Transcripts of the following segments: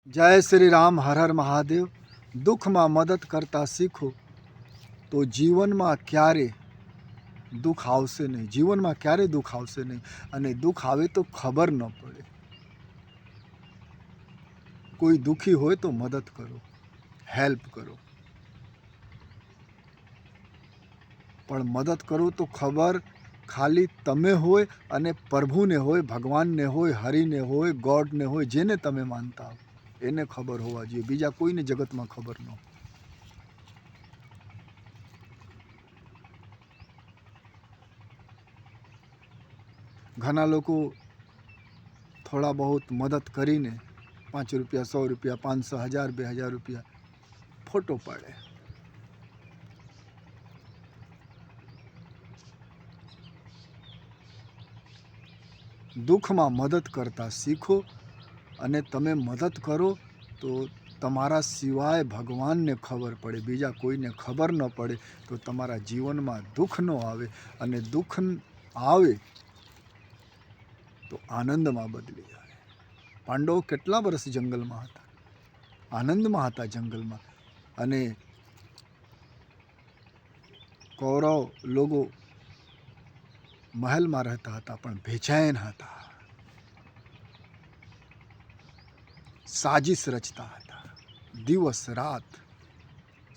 जय श्री राम, हर हर महादेव। દુઃખમાં મદદ કરતા શીખો તો જીવનમાં ક્યારે દુઃખ આવશે નહીં. જીવનમાં ક્યારે દુઃખ આવશે નહીં. અને દુઃખ આવે તો ખબર ન પડે. કોઈ દુઃખી હોય તો મદદ કરો, હેલ્પ કરો, પણ મદદ કરો તો ખબર ખાલી તમે હોય અને પ્રભુને હોય, ભગવાનને હોય, હરિને હોય, ગોડને હોય, જેને તમે માનતા હો એને ખબર હોવા જોઈએ. બીજા કોઈને જગતમાં ખબર ન હોય. ઘણા લોકો થોડા બહુત મદદ કરીને 5 રૂપિયા, 100 રૂપિયા, 500, 1000, 2000 રૂપિયા ફોટો પાડે. દુઃખમાં મદદ કરતા શીખો અને તમે મદદ કરો તો તમારા સિવાય ભગવાનને ખબર પડે, બીજા કોઈને ખબર ન પડે તો તમારા જીવનમાં દુઃખ ન આવે. અને દુઃખ આવે તો આનંદમાં બદલી જાય. પાંડવો કેટલા વર્ષ જંગલમાં હતા, આનંદમાં હતા જંગલમાં. અને કૌરવ લોકો મહેલમાં રહેતા હતા પણ બેચેન હતા, સાજિશ રચતા હતા દિવસ રાત.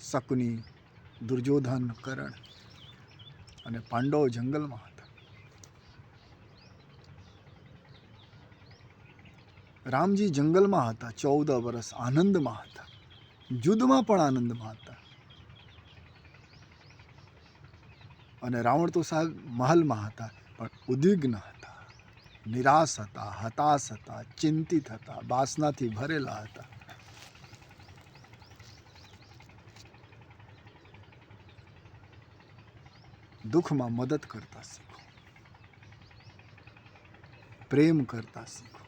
શકુની, દુર્યોધન, કર્ણ અને પાંડવો જંગલમાં હતા. રામજી જંગલમાં હતા 14 વર્ષ, આનંદમાં હતા, યુદ્ધમાં પણ આનંદમાં હતા. અને રાવણ તો સાહેબ મહલમાં હતા પણ ઉદ્વિગ્ન હતા, નિરાશ હતા, હતાશ હતા, ચિંતિત હતા, વાસનાથી ભરેલા હતા. દુઃખમાં મદદ કરતા શીખો, પ્રેમ કરતા શીખો.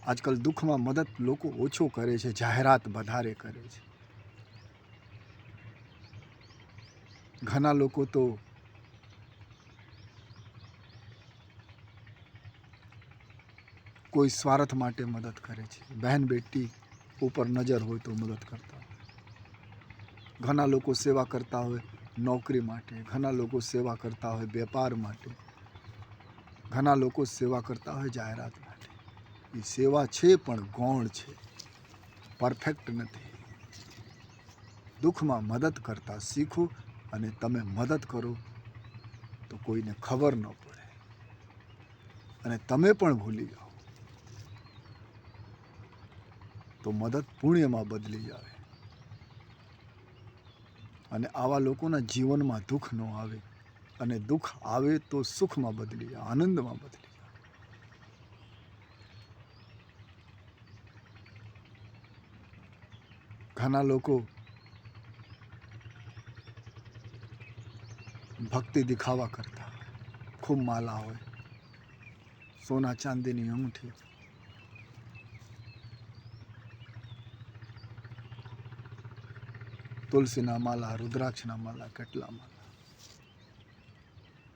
આજકાલ દુઃખમાં મદદ લોકો ઓછો કરે છે, જાહેરાત વધારે કરે છે. ઘણા લોકો તો કોઈ સ્વાર્થ માટે મદદ કરે છે. બહેન બેટી ઉપર નજર હોય તો મદદ કરતા હોય. ઘણા લોકો સેવા કરતા હોય નોકરી માટે, ઘણા લોકો સેવા કરતા હોય વેપાર માટે, ઘણા લોકો સેવા કરતા હોય જાહેરાત માટે. એ સેવા છે પણ ગૌણ છે, પરફેક્ટ નથી. દુઃખમાં મદદ કરતા શીખો અને તમે મદદ કરો તો કોઈને ખબર ન પડે અને તમે પણ ભૂલી જાઓ તો મદદ પુણ્યમાં બદલી જાય. અને આવા લોકોના જીવનમાં દુઃખ ન આવે, અને દુઃખ આવે તો સુખમાં બદલી જાય, આનંદમાં બદલી જાય. ઘણા લોકો ભક્તિ દિખાવા કરતા હોય, ખૂબ માલા હોય, સોના ચાંદીની અંગૂઠી, તુલસીના માલા, રુદ્રાક્ષના માલા, કેટલા માલા.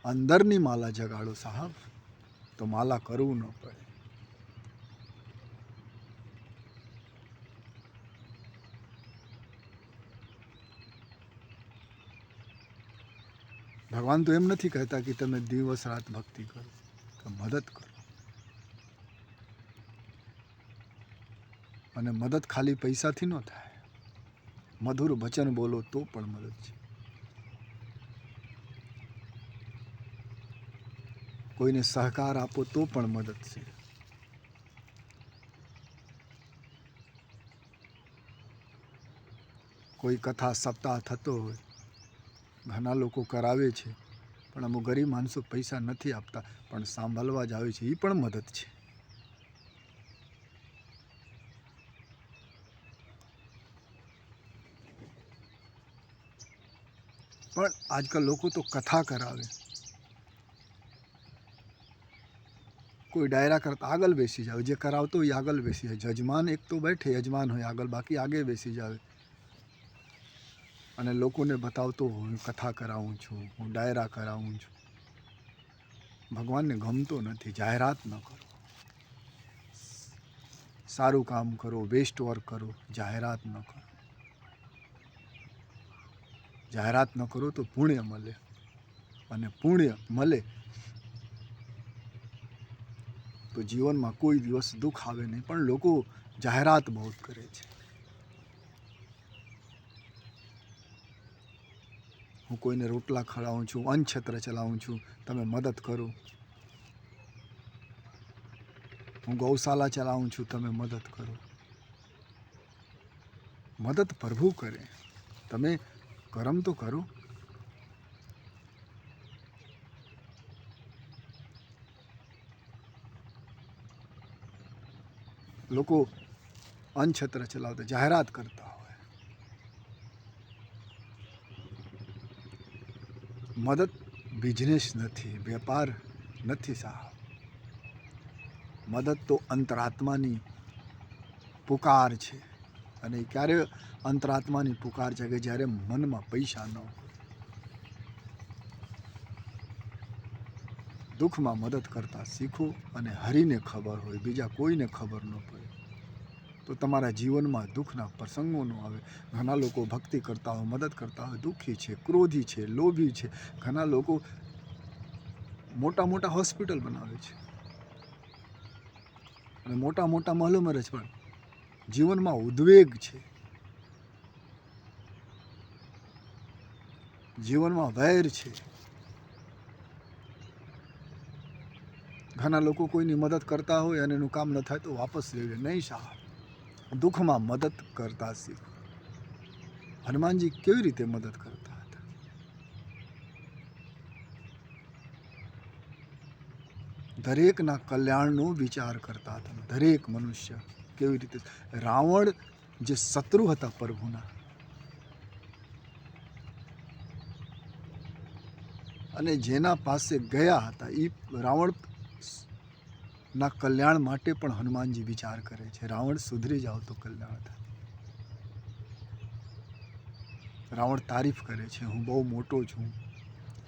અંદરની માલા જગાડો સાહેબ તો માલા કરવું ન પડે. ભગવાન તો એમ નથી કહેતા કે તમે દિવસ રાત ભક્તિ કરો, કે મદદ કરો. અને મદદ ખાલી પૈસાથી ન થાય. મધુર વચન બોલો તો પણ મદદ છે. કોઈને સહકાર આપો તો પણ મદદ છે. કોઈ કથા સપ્તાહ થતો હોય, ઘણા લોકો કરાવે છે પણ અમુક ગરીબ માણસો પૈસા નથી આપતા પણ સાંભળવા જ આવે છે, એ પણ મદદ છે. પણ આજકાલ લોકો તો કથા કરાવે, કોઈ ડાયરા કરતા આગળ બેસી જાવે, જે કરાવતો હોય આગળ બેસી જાય. જજમાન એક તો બેઠે, યજમાન હોય આગળ, બાકી આગે બેસી જાવે અને લોકોને બતાવતો હું કથા કરાવું છું, હું ડાયરા કરાવું છું. ભગવાનને ગમતો નથી, જાહેરાત ન કરો. સારું કામ કરો, બેસ્ટ વર્ક કરો, જાહેરાત ન કરો. જાહેરાત ન કરો તો પુણ્ય મળે, અને પુણ્ય મળે તો જીવનમાં કોઈ દિવસ દુઃખ આવે નહીં. પણ લોકો જાહેરાત બહુ કરે છે. હું કોઈને રોટલા ખવડાવું છું, અન્નછત્ર ચલાવું છું, તમે મદદ કરો. હું ગૌશાલા ચલાવું છું, તમે મદદ કરો. મદદ પ્રભુ કરે, તમે કરમ તો કરો. લોકો અન્નછત્ર ચલાવતા જાહેરાત કરતા હોય. મદદ બિઝનેસ નથી, વેપાર નથી સાહેબ. મદદ તો અંતરાત્માની પુકાર છે. અને ક્યારે અંતરાત્માની પુકાર છે કે જ્યારે મનમાં પૈસા ન હોય. દુઃખમાં મદદ કરતા શીખો, અને હરીને ખબર હોય, બીજા કોઈને ખબર ન પડે તો તમારા જીવનમાં દુઃખના પ્રસંગો ન આવે. ઘણા લોકો ભક્તિ કરતા હોય, મદદ કરતા હોય, દુઃખી છે, ક્રોધી છે, લોભી છે. ઘણા લોકો મોટા મોટા હોસ્પિટલ બનાવે છે અને મોટા મોટા મહલો મરે છે, પણ જીવનમાં ઉદ્વેગ છે, જીવનમાં વૈર છે. ઘણા લોકો કોઈની મદદ કરતા હોય અને એનું કામ ન થાય તો વાપસ લેવે. નહીં સાહેબ, દુઃખમાં મદદ કરતા શીખો. હનુમાનજી કેવી રીતે મદદ કરતા હતા? દરેકના કલ્યાણનો વિચાર કરતા હતા. દરેક મનુષ્ય કેવી રીતે. રાવણ જે શત્રુ હતા પ્રભુના, અને જેના પાસે ગયા હતા એ રાવણ ના કલ્યાણ માટે પણ હનુમાનજી વિચાર કરે છે. રાવણ સુધરી જાવ તો કલ્યાણ થાય. રાવણ તારીફ કરે છે, હું બહુ મોટો છું,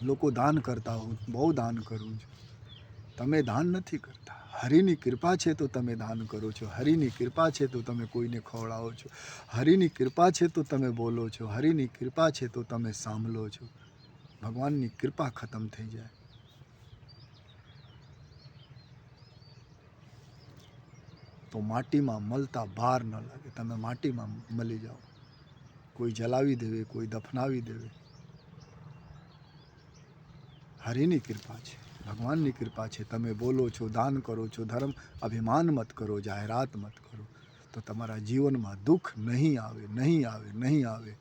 લોકો દાન કરતા હું બહુ દાન કરું છું. તમે દાન નથી કરતા. હરિની કૃપા છે તો તમે દાન કરો છો. હરિની કૃપા છે તો તમે કોઈને ખવડાવો છો. હરિની કૃપા છે તો તમે બોલો છો. હરિની કૃપા છે તો તમે સાંભળો છો. ભગવાનની કૃપા ખતમ થઈ જાય તો માટીમાં મળતા ભાર ન લાગે. તમે માટીમાં મળી જાઓ. કોઈ જલાવી દેવે, કોઈ દફનાવી દેવે. હરિની કૃપા છે, ભગવાનની કૃપા છે. તમે બોલો છો, દાન કરો છો, ધર્મ અભિમાન મત કરો, જાહેરાત મત કરો, તો તમારા જીવનમાં દુઃખ નહીં આવે, નહીં આવે, નહીં આવે.